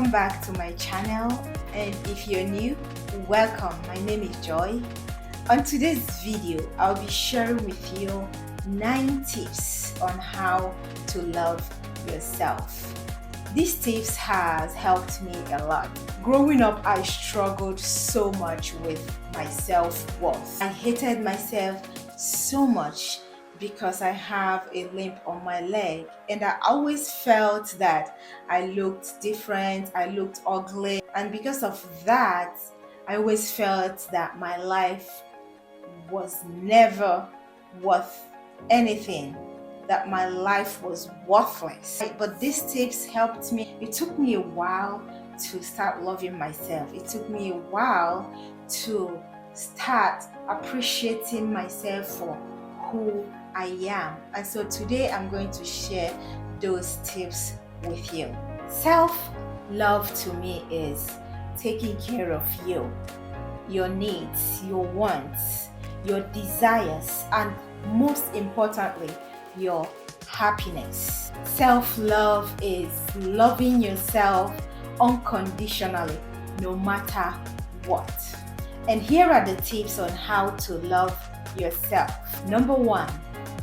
Welcome back to my channel, and if you're new, welcome. My name is Joy. On today's video, I'll be sharing with you 9 tips on how to love yourself. These tips has helped me a lot. Growing up, I struggled so much with my self-worth. I hated myself so much because I have a limp on my leg, and I always felt that I looked different, I looked ugly, and because of that, I always felt that my life was never worth anything, that my life was worthless. But these tips helped me. It took me a while to start loving myself. It took me a while to start appreciating myself for who I am. And so today I'm going to share those tips with you. Self-love to me is taking care of you, your needs, your wants, your desires, and most importantly, your happiness. Self-love is loving yourself unconditionally, no matter what. And here are the tips on how to love yourself. Number 1,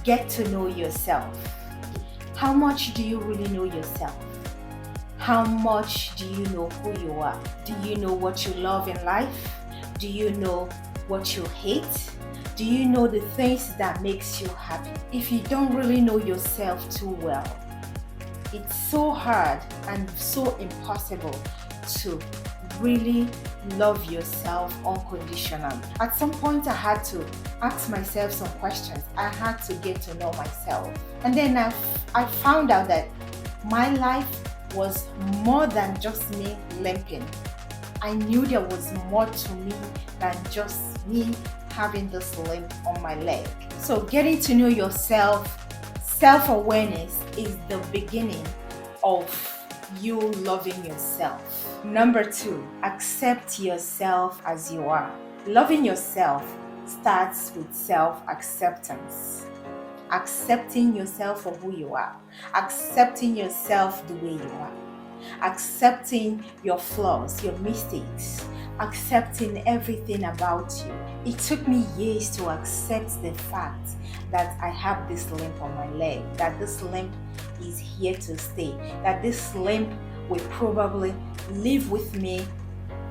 get to know yourself. How much do you really know yourself? How much do you know who you are? Do you know what you love in life? Do you know what you hate? Do you know the things that makes you happy? If you don't really know yourself too well, it's so hard and so impossible to really love yourself unconditionally. At some point, I had to ask myself some questions. I had to get to know myself. And then I found out that my life was more than just me limping. I knew there was more to me than just me having this limp on my leg. So getting to know yourself, self-awareness is the beginning of you loving yourself. Number 2, accept yourself as you are. Loving yourself starts with self-acceptance. Accepting yourself for who you are. Accepting yourself the way you are. Accepting your flaws, your mistakes. Accepting everything about you. It took me years to accept the fact that I have this limp on my leg, that this limp is here to stay, that this limp will probably live with me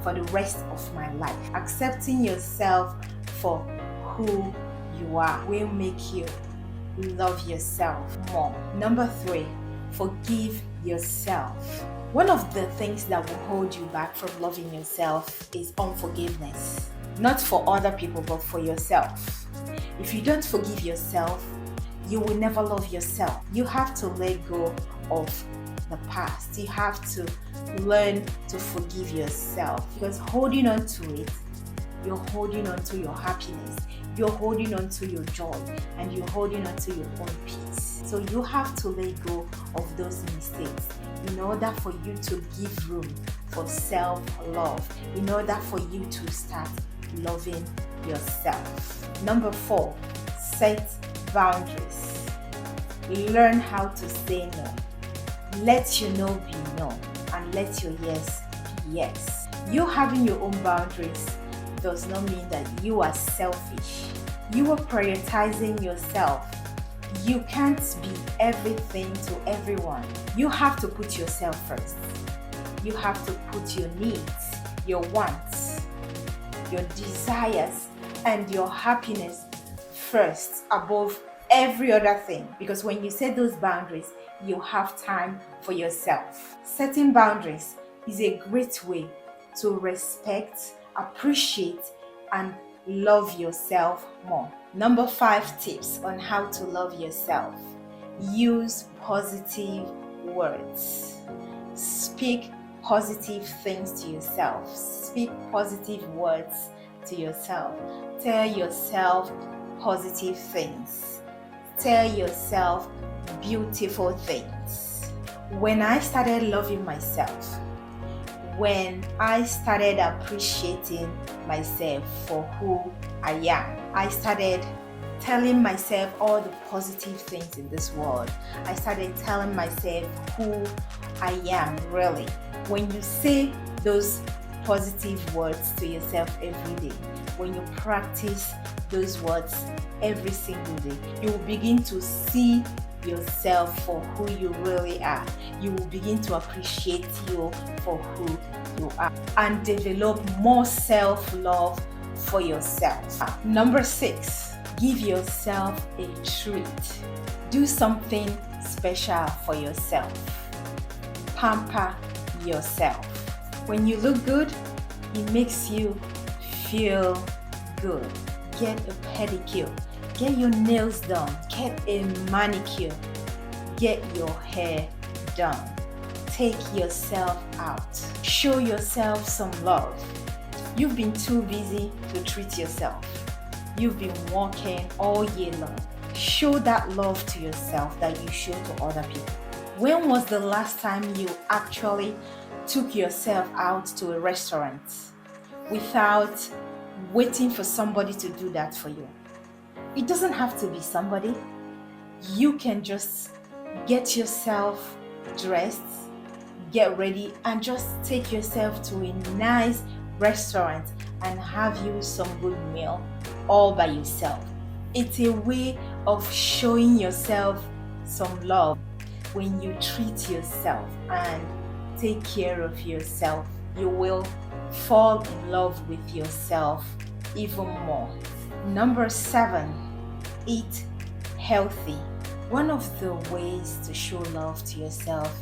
for the rest of my life. Accepting yourself for who you are will make you love yourself more. Number 3, forgive yourself. One of the things that will hold you back from loving yourself is unforgiveness. Not for other people, but for yourself. If you don't forgive yourself, you will never love yourself. You have to let go of the past. You have to learn to forgive yourself, because holding on to it, you're holding on to your happiness, you're holding on to your joy, and you're holding on to your own peace. So you have to let go of those mistakes in order for you to give room for self-love, in order for you to start loving yourself. Number 4, set boundaries. Learn how to say no. Let your no be no, and let your yes be yes. You having your own boundaries does not mean that you are selfish. You are prioritizing yourself. You can't be everything to everyone. You have to put yourself first. You have to put your needs, your wants, your desires, and your happiness first above every other thing. Because when you set those boundaries, you have time for yourself. Setting boundaries is a great way to respect, appreciate, and love yourself more. Number 5 tips on how to love yourself. Use positive words. Speak positive things to yourself. Speak positive words to yourself. Tell yourself positive things. Tell yourself beautiful things. When I started loving myself, when I started appreciating myself for who I am, I started telling myself all the positive things in this world. I started telling myself who I am really. When you say those positive words to yourself every day, when you practice those words every single day, you will begin to see yourself for who you really are. You will begin to appreciate you for who you are and develop more self-love for yourself. Number 6, give yourself a treat. Do something special for yourself. Pamper yourself. When you look good, it makes you feel good. Get a pedicure, get your nails done, get a manicure, get your hair done. Take yourself out. Show yourself some love. You've been too busy to treat yourself. You've been working all year long. Show that love to yourself that you show to other people. When was the last time you actually took yourself out to a restaurant without waiting for somebody to do that for you? It doesn't have to be somebody. You can just get yourself dressed, get ready, and just take yourself to a nice restaurant and have you some good meal all by yourself. It's a way of showing yourself some love. When you treat yourself and take care of yourself, you will fall in love with yourself even more. Number 7, eat healthy. One of the ways to show love to yourself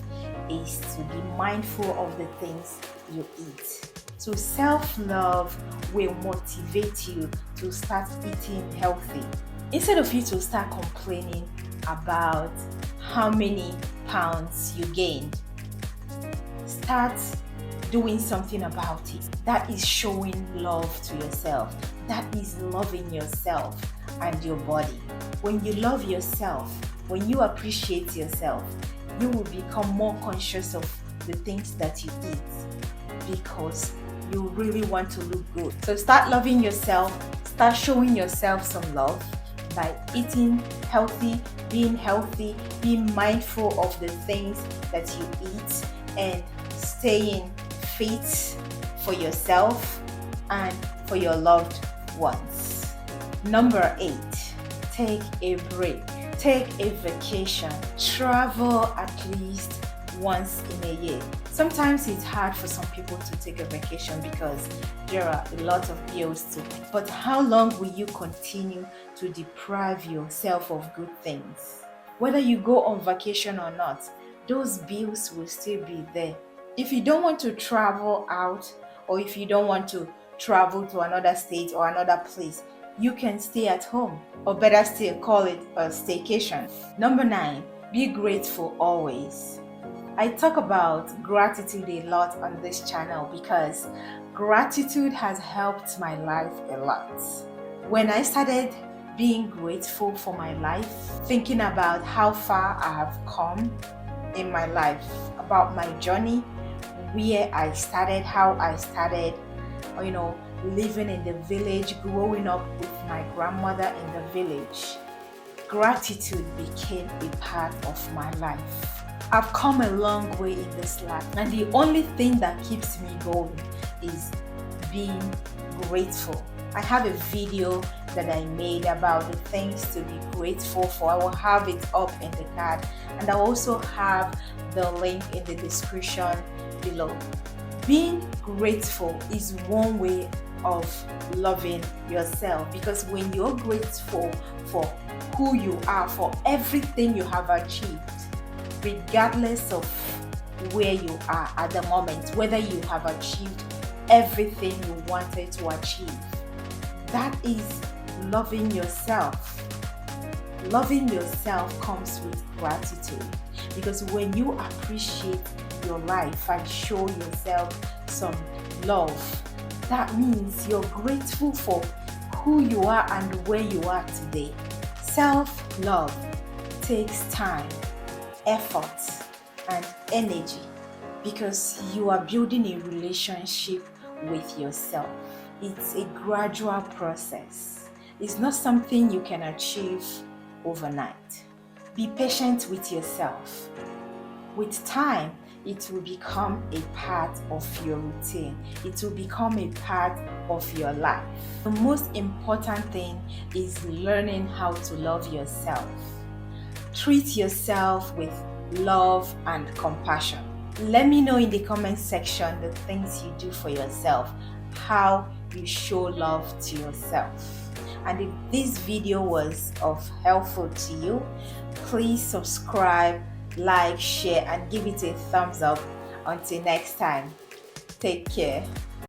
is to be mindful of the things you eat. So self-love will motivate you to start eating healthy. Instead of you to start complaining about how many pounds you gained, start doing something about it. That is showing love to yourself. That is loving yourself and your body. When you love yourself, when you appreciate yourself, you will become more conscious of the things that you eat because you really want to look good. So start loving yourself, start showing yourself some love by eating healthy, being mindful of the things that you eat, and staying fit for yourself and for your loved ones. Number 8, take a break. Take a vacation. Travel at least once in a year. Sometimes it's hard for some people to take a vacation because there are a lot of bills to pay. But how long will you continue to deprive yourself of good things? Whether you go on vacation or not, those bills will still be there. If you don't want to travel out, or if you don't want to travel to another state or another place, you can stay at home, or better still, call it a staycation. Number 9, be grateful always. I talk about gratitude a lot on this channel because gratitude has helped my life a lot. When I started being grateful for my life, thinking about how far I have come in my life, about my journey, where I started, how I started, living in the village, growing up with my grandmother in the village, gratitude became a part of my life. I've come a long way in this life, and the only thing that keeps me going is being grateful. I have a video that I made about the things to be grateful for. I will have it up in the card, and I also have the link in the description below. Being grateful is one way of loving yourself, because when you're grateful for who you are, for everything you have achieved, regardless of where you are at the moment, whether you have achieved everything you wanted to achieve, that is loving yourself. Loving yourself comes with gratitude, because when you appreciate your life and show yourself some love, that means you're grateful for who you are and where you are today. Self-love takes time, effort, and energy, because you are building a relationship with yourself. It's a gradual process. is not something you can achieve overnight. Be patient with yourself. With time, it will become a part of your routine. It will become a part of your life. The most important thing is learning how to love yourself. Treat yourself with love and compassion. Let me know in the comment section the things you do for yourself, how you show love to yourself. And if this video was helpful to you, please subscribe, like, share, and give it a thumbs up. Until next time, take care.